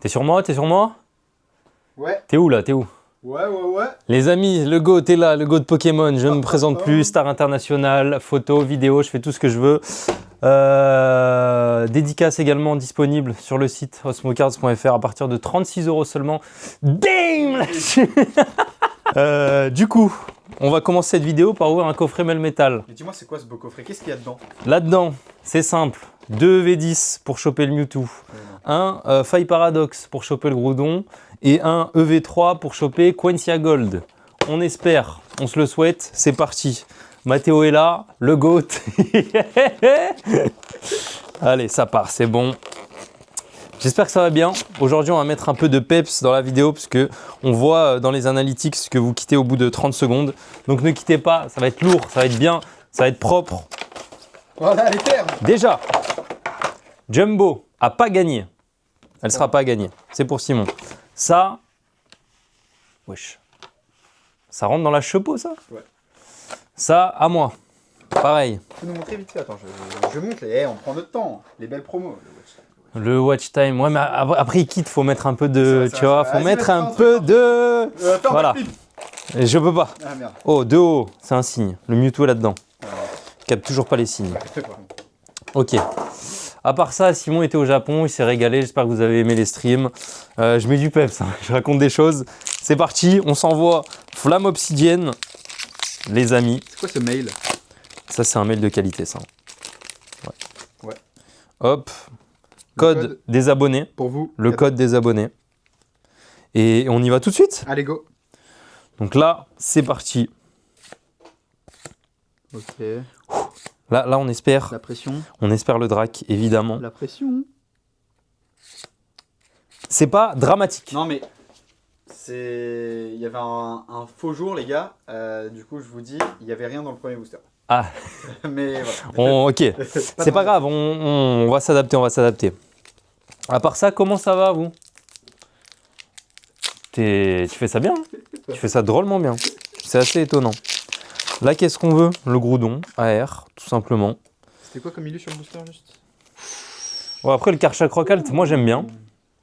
T'es sur moi? T'es sur moi? Ouais. T'es où là? T'es où? Ouais. Les amis, le GOAT est là, le GOAT de Pokémon. Je ne me présente plus, star international, photo, vidéo, je fais tout ce que je veux. Dédicace également disponible sur le site osmocards.fr à partir de 36 € seulement. Bam! Du coup, on va commencer cette vidéo par ouvrir un coffret Melmetal. Mais dis-moi, c'est quoi ce beau coffret? Qu'est-ce qu'il y a dedans? Là-dedans, c'est simple. 2 EV10 pour choper le Mewtwo. Un Faille Paradox pour choper le Groudon. Et un EV3 pour choper Quentia Gold. On espère, on se le souhaite, c'est parti. Mathéo est là, le GOAT. Allez, ça part, c'est bon. J'espère que ça va bien. Aujourd'hui, on va mettre un peu de peps dans la vidéo parce que on voit dans les analytics que vous quittez au bout de 30 secondes. Donc ne quittez pas, ça va être lourd, ça va être bien, ça va être propre. Voilà les termes. Déjà, Jumbo a pas gagné. Elle sera pas gagnée. C'est pour Simon. Ça, wesh. Ça rentre dans la chepeau, ça? Ouais. Ça, à moi. Pareil. Tu peux nous montrer vite fait, attends, je monte, on prend notre temps. Les belles promos. Le watch time. Ouais, mais après, il quitte, faut mettre un peu de. Ça, tu vois, faut mettre un peu de. Attends, voilà. Et je peux pas. Ah merde. Oh, de haut, c'est un signe. Le Mewtwo est là-dedans. Je capte toujours pas les signes. Ok. À part ça, Simon était au Japon, il s'est régalé. J'espère que vous avez aimé les streams. Je mets du peps, hein. Je raconte des choses. C'est parti, on s'envoie Flamme Obsidienne, les amis. C'est quoi ce mail? Ça, c'est un mail de qualité, ça. Ouais. Hop. Code des abonnés. Pour vous. Le code des abonnés. Et on y va tout de suite. Allez, go. Donc là, c'est parti. Ok. Là, on espère. La pression. On espère le drac, évidemment. La pression. C'est pas dramatique. Non, mais il y avait un faux jour, les gars. Du coup, je vous dis, il n'y avait rien dans le premier booster. Ah. Mais voilà. Ok. C'est pas grave, on va s'adapter, on va s'adapter. À part ça, comment ça va, vous? Tu fais ça bien, hein? Tu fais ça drôlement bien. C'est assez étonnant. Là, qu'est-ce qu'on veut? Le Groudon, AR, tout simplement. C'était quoi comme illu sur le booster, juste? Bon, après, le Karchak Rockalt, moi, j'aime bien.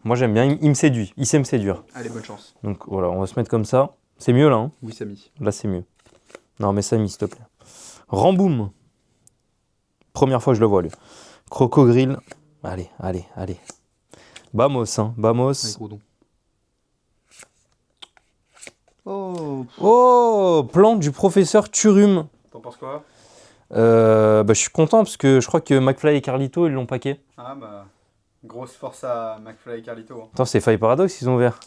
Moi, j'aime bien. Il me séduit. Il sait me séduire. Allez, bonne chance. Donc, voilà, on va se mettre comme ça. C'est mieux, là, hein? Oui, Samy. Là, c'est mieux. Non, mais Samy, s'il te plaît. Ramboum. Première fois que je le vois, lui. Crocogrill. Allez. Bamos, hein. Bamos. Avec Groudon. Oh. Oh, plante du professeur Turum. T'en penses quoi? Je suis content parce que je crois que McFly et Carlito, ils l'ont paqué. Ah bah, grosse force à McFly et Carlito. Attends, c'est Faille Paradox qu'ils ont ouvert.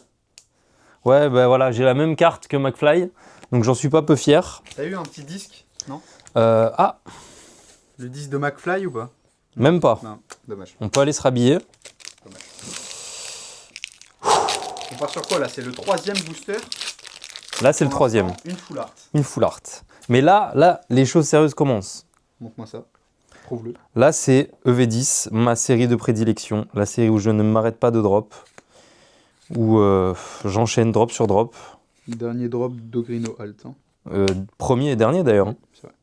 Ouais, bah voilà, j'ai la même carte que McFly, donc j'en suis pas peu fier. T'as eu un petit disque, non? Ah, Le disque de McFly ou pas? même pas. Non, dommage. On peut aller se rhabiller. On part sur quoi là? C'est le 3e booster? Là, c'est le Pour l'instant, 3e. Une full art. Une full art. Mais là, les choses sérieuses commencent. Montre-moi ça. Prouve-le. Là, c'est EV10, ma série de prédilection. La série où je ne m'arrête pas de drop. Où j'enchaîne drop sur drop. Dernier drop d'Ogrino Alt. Hein. Premier et dernier d'ailleurs. Oui, c'est vrai.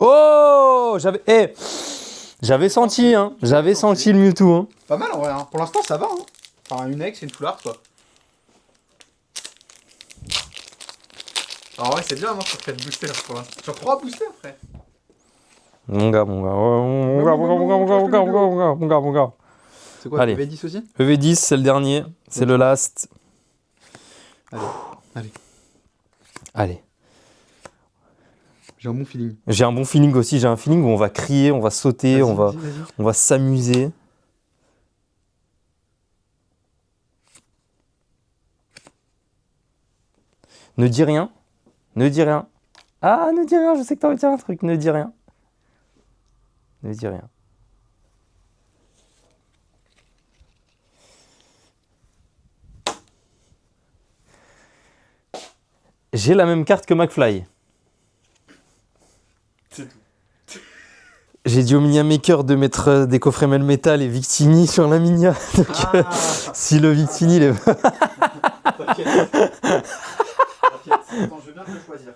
Oh, j'avais senti, hein. J'avais senti le Mewtwo, hein. Pas mal en vrai. Hein. Pour l'instant, ça va. Hein. Enfin, une ex et une full art, quoi. Alors ouais, c'est bien hein, sur 4 boosters pour l'instant. Sur 3 boosters, frère. Mon gars. C'est quoi, Allez. EV10 aussi? EV10, c'est le dernier, c'est le last. Allez. J'ai un bon feeling. J'ai un bon feeling aussi, j'ai un feeling où on va crier, on va sauter, on va s'amuser. Ne dis rien. Ne dis rien. Ah, ne dis rien, je sais que t'as envie de dire un truc. Ne dis rien. Ne dis rien. J'ai la même carte que McFly. C'est tout. J'ai dit au Minia Maker de mettre des coffrets Melmetal et Victini sur la Minia. Donc, si le Victini... T'inquiète. Attends, je veux bien te le choisir.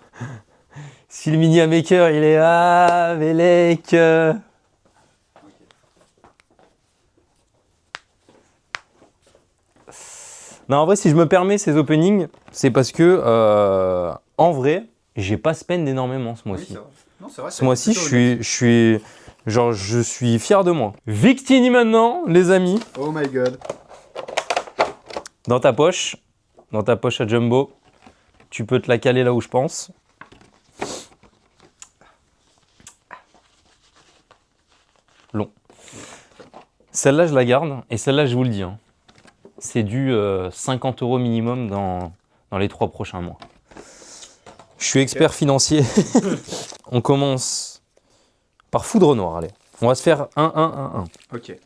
Si le Minia Maker, il est avec... Non, en vrai, si je me permets ces openings, c'est parce que, en vrai, j'ai pas spend énormément ce Oui, mois-ci. c'est vrai. Non, c'est vrai. Ce mois-ci, je suis fier de moi. Victini maintenant, les amis, Oh my god. dans ta poche à Jumbo, tu peux te la caler là où je pense. Long. Celle-là, je la garde, et celle-là, je vous le dis, hein, c'est du 50 € minimum dans les 3 prochains mois. Je suis expert financier. On commence par foudre noire, allez. On va se faire 1-1-1-1. Ok.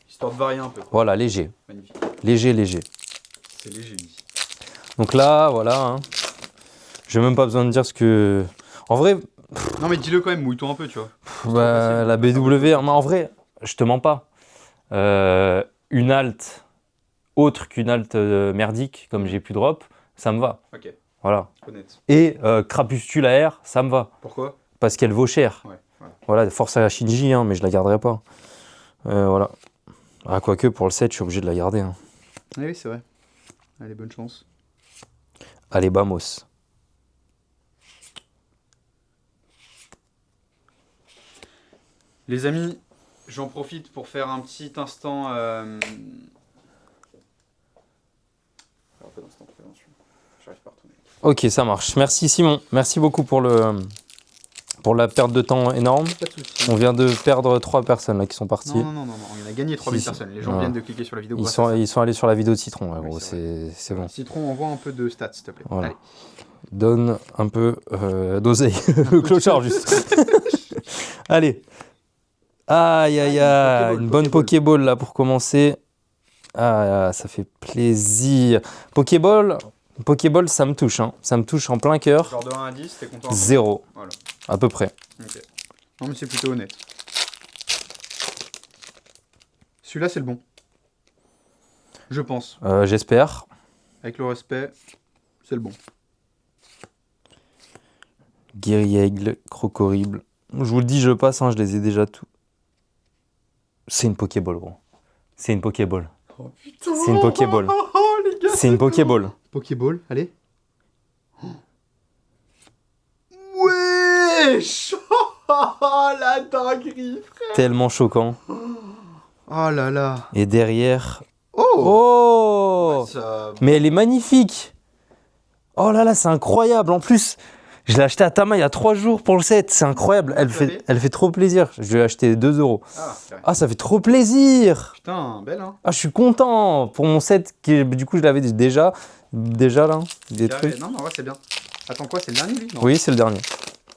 Histoire de varier un peu. Voilà, léger. Magnifique. Léger. C'est léger, lui. Donc là, voilà. Hein. J'ai même pas besoin de dire ce que... En vrai, Non, mais dis-le quand même, mouille-toi un peu, tu vois. bah, la BW, mais en vrai, je te mens pas. Une halte autre qu'une halte merdique, comme j'ai pu drop, ça me va. Ok, Voilà. honnête. Et crapustule AR, ça me va. Pourquoi? Parce qu'elle vaut cher. Ouais, voilà. Voilà, force à Shinji, hein, mais je la garderai pas. Voilà. Ah, quoique, pour le 7, je suis obligé de la garder. Hein. Oui, c'est vrai. Allez, bonne chance. Allez, vamos. Les amis, j'en profite pour faire un petit instant. Alors, pas d'instant prévention. J'arrive pas à retourner. Ok, ça marche. Merci Simon. Merci beaucoup pour la perte de temps énorme. Pas de soucis. On vient de perdre 3 personnes là qui sont parties. Non, on a gagné 3000 Si, personnes. Les gens voilà. viennent de cliquer sur la vidéo. Ils sont allés sur la vidéo de Citron, ouais, Oui, gros, c'est c'est bon. Citron, envoie un peu de stats, s'il te plaît. Voilà. Allez. Donne un peu d'oseille. Le clochard, juste. Allez. Aïe, aïe, aïe. Une bonne Pokéball là pour commencer. Ah, ça fait plaisir. Pokéball, ça me touche. Hein. Ça me touche en plein cœur. Genre de 1 à 10, t'es content? 0. Voilà. À peu près. Ok. Non, mais c'est plutôt honnête. Celui-là, c'est le bon. Je pense. J'espère. Avec le respect, c'est le bon. Guerriègle, Crocorrible. Je vous le dis, je passe, hein, je les ai déjà tous. C'est une Pokéball, gros. C'est une Pokéball. Oh putain! C'est une Pokéball. Oh, les gars, C'est une Pokéball. Pokéball, allez. Wesh! Oh, la dinguerie, frère! Tellement choquant. Oh là là! Et derrière... Oh! Oh! Ça... Mais elle est magnifique! Oh là là, c'est incroyable. En plus, je l'ai acheté à Tama il y a 3 jours pour le set. C'est incroyable. Elle fait trop plaisir. Je l'ai acheté 2 €. Ah, ça fait trop plaisir! Putain, belle, hein? Ah, je suis content pour mon set. Du coup, je l'avais déjà là. Des trucs. Non, ouais, c'est bien. Attends, quoi, c'est le dernier, lui? Non. Oui, c'est le dernier.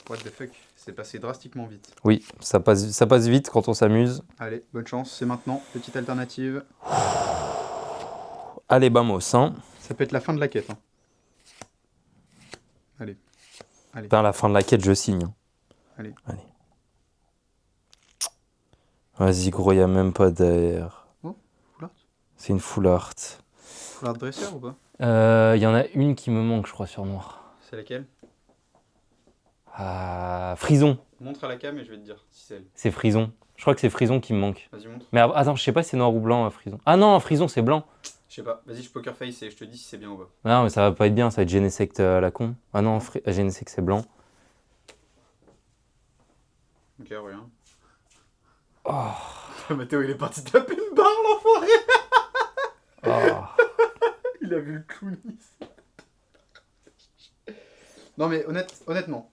What the fuck? C'est passé drastiquement vite. Oui, ça passe vite quand on s'amuse. Allez, bonne chance, c'est maintenant. Petite alternative. Allez, vamos, hein. Ça peut être la fin de la quête. Hein. Allez. Putain, à la fin de la quête, je signe. Allez. Vas-y, gros, il n'y a même pas d'air. Oh, full art. C'est une full art. Full art dresseur ou pas? Il y en a une qui me manque, je crois, sur noir. C'est laquelle? Frison. Montre à la cam et je vais te dire si c'est elle. C'est Frison. Je crois que c'est Frison qui me manque. Vas-y, montre. Mais attends, je sais pas si c'est noir ou blanc, Frison. Ah non, Frison, c'est blanc. Je sais pas. Vas-y, je poker face et je te dis si c'est bien ou pas. Non, mais ça va pas être bien, ça va être Genesect à la con. Ah non, Genesect, c'est blanc. Ok, rien. Oh. Mathéo, il est parti taper une barre, l'enfoiré. Oh. Il a vu le clown ici. Non, mais honnêtement.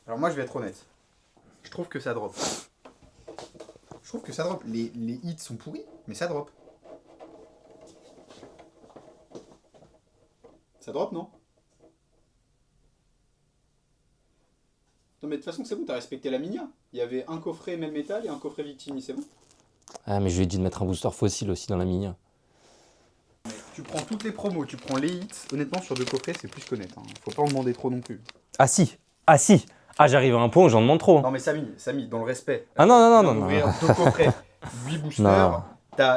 Alors, moi, je vais être honnête. Je trouve que ça drop. Les hits sont pourris, mais ça drop. Ça drop, non? Non, mais de toute façon, c'est bon, t'as respecté la minia. Il y avait un coffret Melmetal et un coffret Victini, c'est bon. Ah, mais je lui ai dit de mettre un booster fossile aussi dans la mini. Tu prends toutes les promos, tu prends les hits. Honnêtement, sur 2 coffrets, c'est plus qu'honnête. Hein. Faut pas en demander trop non plus. Ah si. Ah, j'arrive à un point où j'en demande trop. Non, mais Samy, dans le respect. Ah non. Ouvrir 2 coffrets, 8 boosters.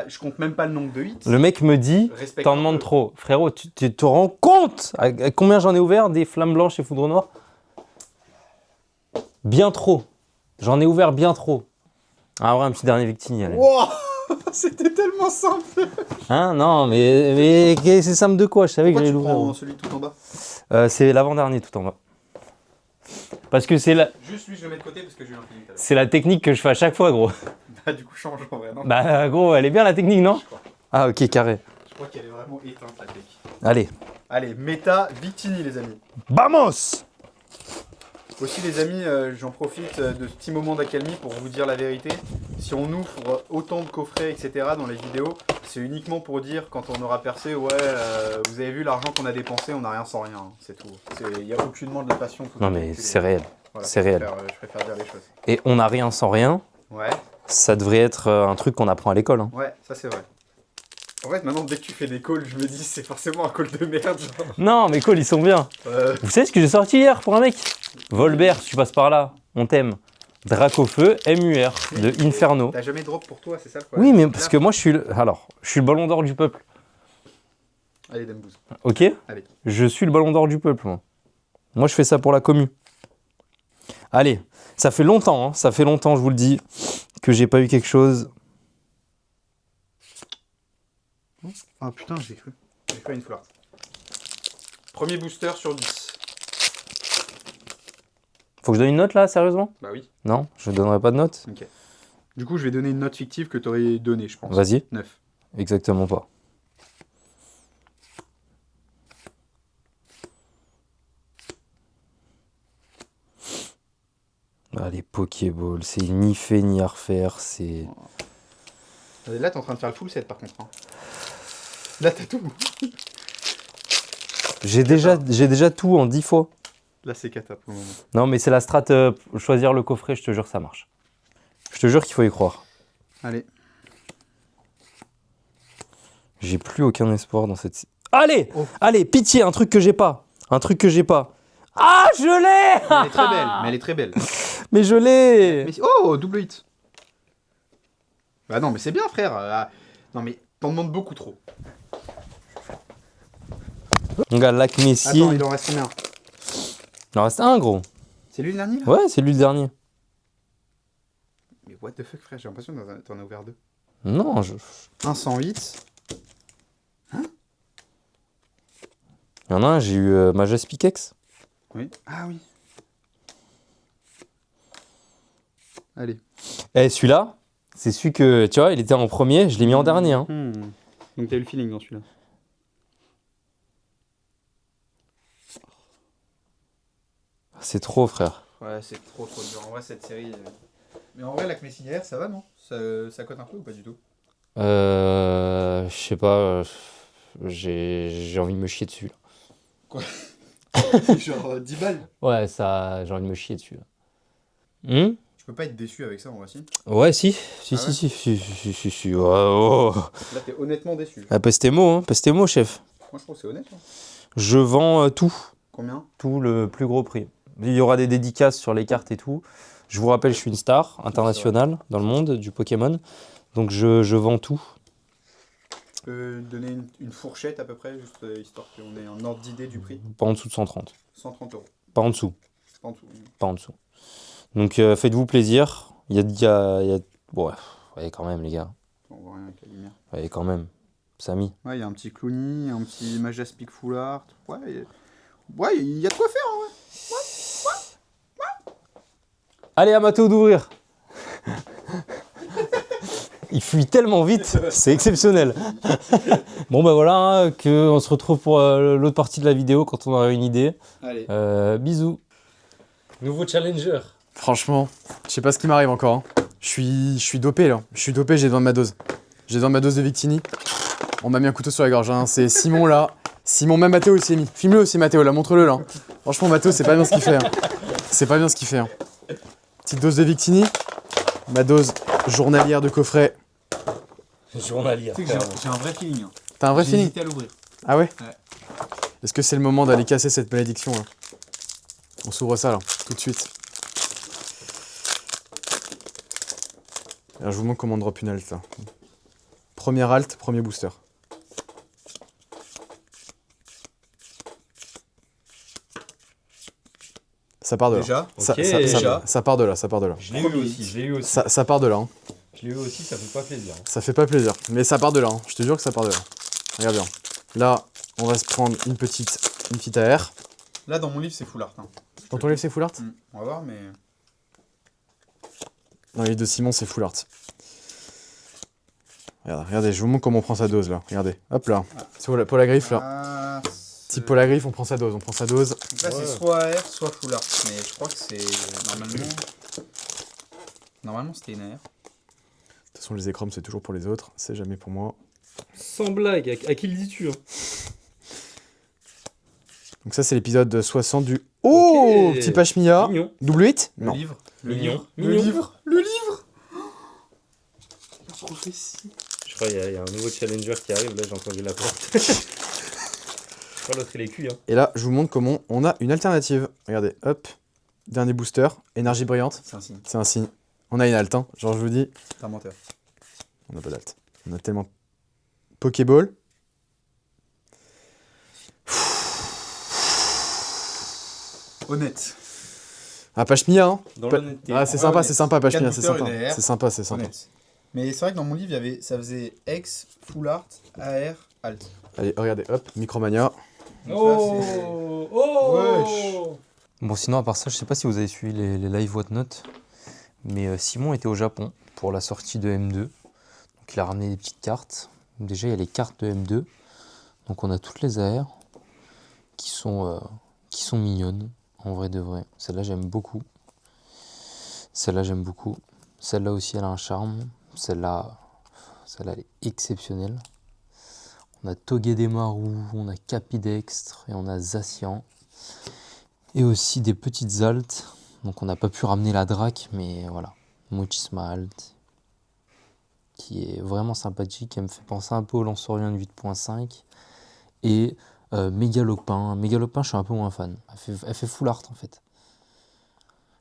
Je compte même pas le nombre de hits. Le mec me dit, t'en demandes trop. Frérot, tu te rends compte à combien j'en ai ouvert des flammes blanches et foudre noire? Bien trop. J'en ai ouvert bien trop. Ah ouais, un petit dernier Victini, allez. Wow. C'était tellement simple. Hein? Non, mais c'est simple de quoi? Je savais Pourquoi que tu j'allais l'ouvrir. prends celui tout en bas? C'est l'avant-dernier tout en bas. Parce que c'est Juste lui, je le mets de côté parce que j'ai eu un feeling tout à l'heure. c'est la technique que je fais à chaque fois, gros. Bah, du coup, change en vrai, non? Bah, gros, elle est bien la technique, non? Je crois. Ah, ok, carré. Je crois qu'elle est vraiment éteinte, la tech. Allez. Allez, méta Victini, les amis. Vamos! Aussi, les amis, j'en profite de ce petit moment d'accalmie pour vous dire la vérité. Si on ouvre autant de coffrets, etc. dans les vidéos, c'est uniquement pour dire quand on aura percé, ouais, vous avez vu l'argent qu'on a dépensé, on n'a rien sans rien, hein, c'est tout. Il n'y a aucunement de la passion. Non, mais c'est réel. Voilà, c'est réel. Je préfère dire les choses. Et on n'a rien sans rien. Ouais, Ça devrait être un truc qu'on apprend à l'école. Hein. ouais, ça c'est vrai. En fait, maintenant, dès que tu fais des calls, je me dis, c'est forcément un call de merde. Genre. Non, mes calls, ils sont bien. Vous savez ce que j'ai sorti hier pour un mec? Volbert, si tu passes par là, on t'aime. Dracofeu, MUR, de Inferno. T'as jamais drop pour toi, c'est ça le problème? Oui, mais parce que moi, je suis le ballon d'or du peuple. Allez, Dembouze. Ok? Allez. Je suis le ballon d'or du peuple, moi. Moi, je fais ça pour la commu. Allez, ça fait longtemps, hein, je vous le dis, que j'ai pas eu quelque chose. Ah putain, j'ai cru. J'ai pas une fleur. Premier booster sur 10. Faut que je donne une note là, sérieusement? Bah oui. Non, je donnerai pas de note. Ok. Du coup, je vais donner une note fictive que t'aurais donnée, je pense. Vas-y. 9. Exactement pas. Ah, les Pokéballs, c'est ni fait ni à refaire, c'est... Là, t'es en train de faire le full set par contre. Hein. Là, t'as tout. J'ai déjà tout en 10 fois. Là, c'est cata pour le moment. Non, mais c'est la strat, choisir le coffret, je te jure, ça marche. Je te jure qu'il faut y croire. Allez. J'ai plus aucun espoir dans cette... Allez! Oh. Allez, pitié, un truc que j'ai pas. Un truc que j'ai pas. Ah, je l'ai! Elle est très belle, mais elle est très belle. Mais je l'ai! Mais oh, double hit. Bah non, mais c'est bien, frère. Non, mais t'en demandes beaucoup trop. Mon gars, Lac Messi. Attends, il en reste combien? Il en reste un, gros. C'est lui le dernier là? Ouais, c'est lui le dernier. Mais what the fuck, frère, j'ai l'impression que t'en as ouvert deux. Non, je... Un 108. Il y en a un, j'ai eu Majas Pikex. Oui. Ah oui. Allez. Eh, celui-là, c'est celui que, tu vois, il était en premier, je l'ai mis en dernier. Hein. Donc t'as eu le feeling dans celui-là. C'est trop, frère. Ouais, c'est trop dur. En vrai, cette série. Mais en vrai, la Messinière, ça va, non? Ça cote un peu ou pas du tout? Je sais pas, j'ai envie de me chier dessus. Là. Quoi? Genre 10 balles? Ouais, ça, j'ai envie de me chier dessus. Là. Tu peux pas être déçu avec ça, en vrai, si? Ouais, si. Si, Ah ouais si. Ouais, oh. Là, t'es honnêtement déçu. Ah, pèse tes mots, chef. Moi, je trouve que c'est honnête. Hein. Je vends tout. Combien? Tout le plus gros prix. Il y aura des dédicaces sur les cartes et tout. Je vous rappelle, je suis une star internationale dans le monde du Pokémon. Donc je vends tout. Tu peux donner une fourchette à peu près, juste histoire qu'on ait un ordre d'idée du prix. Pas en dessous de 130. 130 euros. Pas en dessous. Pas en dessous. Pas en dessous. Donc faites-vous plaisir. Il y a... Ouais, quand même, les gars. On voit rien avec la lumière. Ouais, quand même. Samy. Ouais, il y a un petit Clooney, un petit Majaspic Full Art. Ouais, il y a de quoi faire, en vrai. Allez, à Mathéo d'ouvrir. Il fuit tellement vite, c'est exceptionnel. Bon, bah voilà, hein, on se retrouve pour l'autre partie de la vidéo quand on aura une idée. Allez. Bisous. Nouveau challenger. Franchement, je sais pas ce qui m'arrive encore. Hein. Je suis dopé là. Je suis dopé, j'ai besoin de ma dose. J'ai besoin de ma dose de Victini. On m'a mis un couteau sur la gorge. Hein. C'est Simon là. Simon, même Mathéo il s'est mis. Filme-le aussi Mathéo là, montre-le là. Franchement Mathéo c'est pas bien ce qu'il fait. Hein. C'est pas bien ce qu'il fait. Hein. Petite dose de Victini. Ma dose journalière de coffret. Journalière. Tu sais que j'ai un vrai feeling. Hein. T'as un vrai J'ai feeling? hésité à l'ouvrir. Ah ouais? Ouais. Est-ce que c'est le moment d'aller casser cette malédiction là? On s'ouvre ça là, tout de suite. Alors, je vous montre comment on drop une alt là. Premier alt, premier booster. Ça part de là. Déjà. Ça, Ok, ça déjà. part de là, ça part de là. Je l'ai eu aussi, Ça part de là. Hein. Je je l'ai eu aussi, ça fait pas plaisir. Ça fait pas plaisir, mais ça part de là, hein. Je te jure que ça part de là. Regarde bien. Là, on va se prendre une petite AR. Là, dans mon livre, c'est full art. Hein. Dans ton livre, c'est full art? On va voir, mais... Dans le livre de Simon, c'est full art. Regardez, je vous montre comment on prend sa dose, là. Regardez, hop là. C'est pour la griffe, là. Type pour la griffe, on prend sa dose. Donc là, c'est soit AR, soit full art. Mais je crois que c'est... Normalement, c'était une AR. De toute façon, les écrans, c'est toujours pour les autres. C'est jamais pour moi. Sans blague, à qui le dis-tu hein? Donc ça, c'est l'épisode 60 du... Oh Ok. Petit Pashmia. Mignon. Double 8? Le Non. livre. Mignon. Le Mignon. livre. Le livre. La prophétie. Je crois qu'il y a un nouveau challenger qui arrive, là j'ai entendu la porte. Je crois l'autre il est cuit. Hein. Et là, je vous montre comment on a une alternative. Regardez, hop. Dernier booster. Énergie brillante. C'est un signe. C'est un signe. On a une alt, hein. Genre, je vous dis, T'es un menteur. on n'a pas d'alt. On a tellement... Pokéball. Honnête. Ah, Pashmia, hein. Dans l'honnêteté. Ah, c'est Ouais, sympa, honnête. c'est sympa, Pashmia, Quatre c'est boosters, sympa. une AR. C'est sympa, c'est sympa. Honnête. Mais c'est vrai que dans mon livre, ça faisait X, full art, AR, alt. Allez, regardez, hop, Micromania. Donc Oh Bon sinon à part ça, je sais pas si vous avez suivi les live Whatnot, mais Simon était au Japon pour la sortie de M2. Donc il a ramené des petites cartes. Déjà il y a les cartes de M2. Donc on a toutes les AR qui sont mignonnes, en vrai de vrai. Celle-là j'aime beaucoup. Celle-là j'aime beaucoup. Celle-là aussi elle a un charme. Celle-là elle est exceptionnelle. On a Togedemaru, on a Capidextre et on a Zacian. Et aussi des petites altes. Donc on n'a pas pu ramener la Drac, mais voilà. Muchisma alt. Qui est vraiment sympathique. Elle me fait penser un peu au Lansorian de 8.5. Et Mégalopin. Mégalopin, je suis un peu moins fan. Elle fait full art en fait.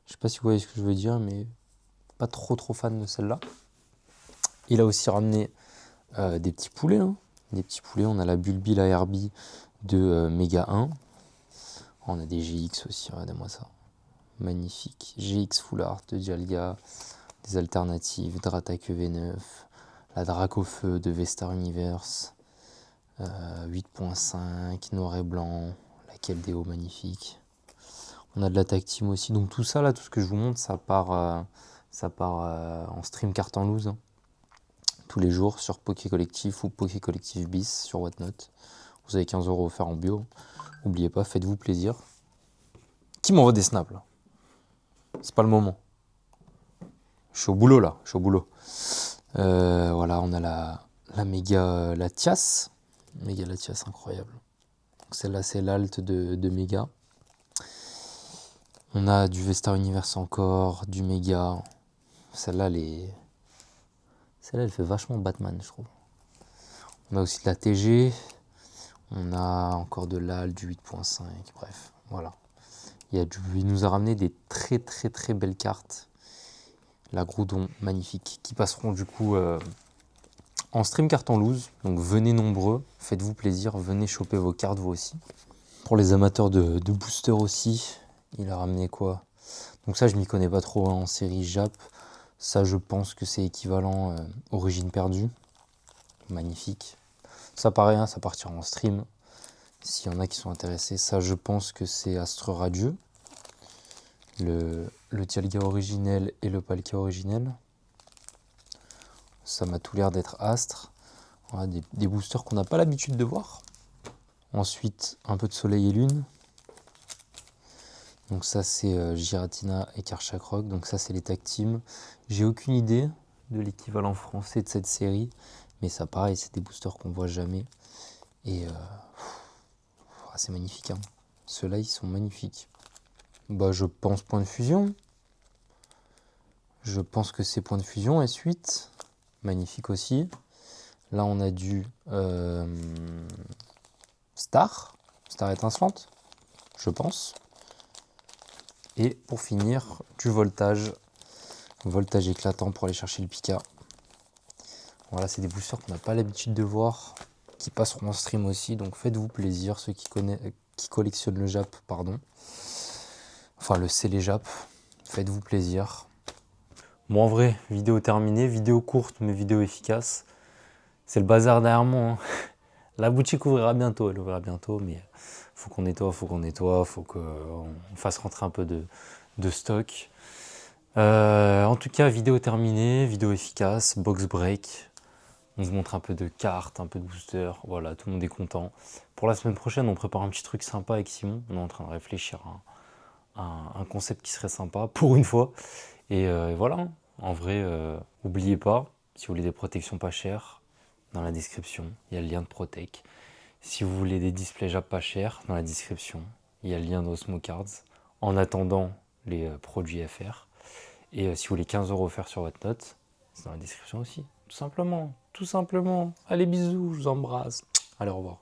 Je sais pas si vous voyez ce que je veux dire, mais pas trop fan de celle-là. Il a aussi ramené des petits poulets. Hein. Des petits poulets, on a la Bulbile ARB de Mega 1. On a des GX aussi, regardez-moi ça. Magnifique. GX Full Art de Dialga, des alternatives, Dratak V9, la Draco Feu de Vestar Universe, 8.5, noir et blanc, la Keldeo magnifique. On a de la Tactime aussi. Donc tout ça, là, tout ce que je vous montre, ça part en stream carte en loose. Hein. Tous les jours sur Poké Collectif ou Poké Collectif bis sur Whatnot. Vous avez 15 € offerts en bio. N'oubliez pas, faites-vous plaisir. Qui m'envoie des snaps là? C'est pas le moment. Je suis au boulot là, je suis au boulot. Voilà, on a la méga Latias. Méga Latias, incroyable. Celle-là, c'est l'alt de méga. On a du Vestar Universe encore, du méga. Celle-là, elle fait vachement Batman, je trouve. On a aussi de la TG. On a encore de l'AL, du 8.5. Bref, voilà. Il nous a ramené des très belles cartes. La Groudon, magnifique. Qui passeront du coup en stream carte en loose. Donc venez nombreux. Faites-vous plaisir. Venez choper vos cartes vous aussi. Pour les amateurs de booster aussi. Il a ramené quoi? Donc ça, je m'y connais pas trop hein, en série Jap. Ça, je pense que c'est équivalent Origine perdue. Magnifique. Ça, pareil, hein, ça partira en stream. S'il y en a qui sont intéressés. Ça, je pense que c'est Astre Radieux. Le Dialga originel et le Palkia originel. Ça m'a tout l'air d'être Astre. Voilà, des boosters qu'on n'a pas l'habitude de voir. Ensuite, un peu de Soleil et Lune. Donc ça c'est Giratina et Karchakrok, donc ça c'est les tag teams. J'ai aucune idée de l'équivalent français de cette série, mais ça pareil, c'est des boosters qu'on voit jamais. Et c'est magnifique, hein. Ceux-là ils sont magnifiques. Bah je pense point de fusion. Je pense que c'est point de fusion S8. Magnifique aussi. Là on a du Star étincelante, je pense. Et pour finir, du voltage éclatant pour aller chercher le Pika. Voilà, c'est des boosters qu'on n'a pas l'habitude de voir, qui passeront en stream aussi, donc faites-vous plaisir, ceux qui collectionnent le Jap, pardon. Enfin, le Célé Jap, faites-vous plaisir. Bon, en vrai, vidéo terminée, vidéo courte, mais vidéo efficace. C'est le bazar derrière moi, hein. La boutique ouvrira bientôt, elle ouvrira bientôt, mais faut qu'on nettoie, faut qu'on fasse rentrer un peu de stock. En tout cas, vidéo terminée, vidéo efficace, box break. On vous montre un peu de cartes, un peu de booster. Voilà, tout le monde est content. Pour la semaine prochaine, on prépare un petit truc sympa avec Simon. On est en train de réfléchir à un concept qui serait sympa, pour une fois. Et voilà, en vrai, n'oubliez pas, si vous voulez des protections pas chères, dans la description, il y a le lien de Protec. Si vous voulez des displays Jap pas chers, dans la description, il y a le lien d'Osmo Cards. En attendant les produits FR. Et si vous voulez 15 € offerts sur votre note, c'est dans la description aussi. Tout simplement, tout simplement. Allez, bisous, je vous embrasse. Allez, au revoir.